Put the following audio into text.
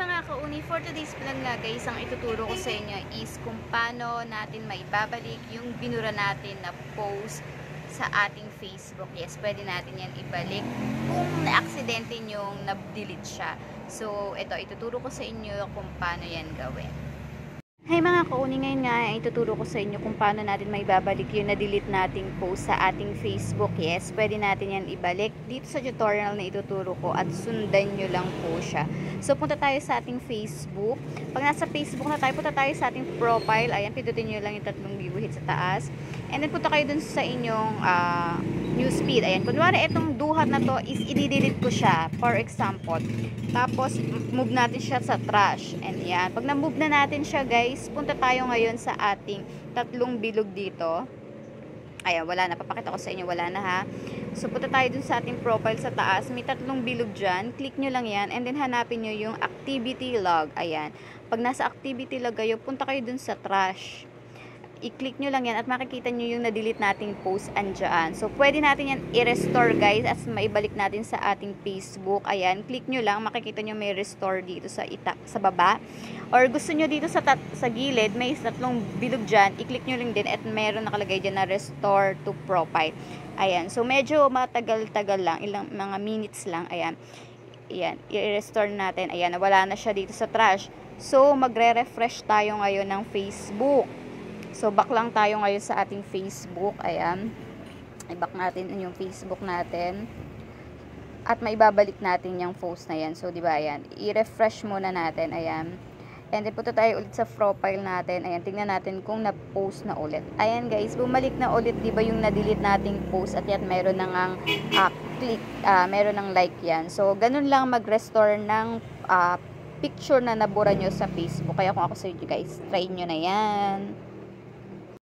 mga kauni, for today's vlog nga guys, ang ituturo ko sa inyo is kung paano natin maibabalik yung binura natin na post sa ating Facebook. Yes, pwede natin yan ibalik kung na-aksidente nyong na-delete siya. So, ito, ituturo ko sa inyo kung paano yan gawin. Hey mga kauni, ngayon nga ituturo ko sa inyo kung paano natin maibabalik yung na-delete nating post sa ating Facebook. Yes, pwede natin yan ibalik dito sa tutorial na ituturo ko at sundan nyo lang po siya. So, punta tayo sa ating Facebook. Pag nasa Facebook na tayo, punta tayo sa ating profile. Ayan, pindutin nyo lang yung tatlong guhit sa taas. And then, punta kayo dun sa inyong newsfeed. Ayan, kunwari itong duhat na to is i-delete ko siya. For example. Tapos, move natin siya sa trash. And yan. Pag na-move na natin siya, guys, punta tayo ngayon sa ating tatlong bilog dito. Ayan, wala na. Papakita ko sa inyo. Wala na, ha. So, punta tayo dun sa ating profile sa taas. May tatlong bilog dyan. Click nyo lang yan. And then, hanapin nyo yung activity log. Ayan. Pag nasa activity log kayo, punta kayo dun sa trash. I-click nyo lang yan at makikita nyo yung na-delete nating post andyan. So, pwede natin yan i-restore guys as maibalik natin sa ating Facebook. Ayan, click nyo lang. Makikita nyo may restore dito sa baba. Or gusto nyo dito sa gilid, may tatlong bilog dyan. I-click nyo lang din at meron nakalagay dyan na restore to profile. Ayan, so medyo matagal-tagal lang. Ilang mga minutes lang. Ayan, ayan, i-restore natin. Ayan, wala na siya dito sa trash. So, magre-refresh tayo ngayon ng Facebook. So, back lang tayo ngayon sa ating Facebook. Ayan. I-back natin yung Facebook natin. At maibabalik natin yung post na yan. So, diba, ayan. I-refresh muna natin. Ayan. And then, punta tayo ulit sa profile natin. Ayan, tingnan natin kung na-post na ulit. Ayan, guys. Bumalik na ulit, diba, yung na-delete nating post. At yan, meron na ngang meron ng like yan. So, ganun lang mag-restore ng picture na nabura nyo sa Facebook. Kaya kung ako sa inyo, guys, try nyo na yan.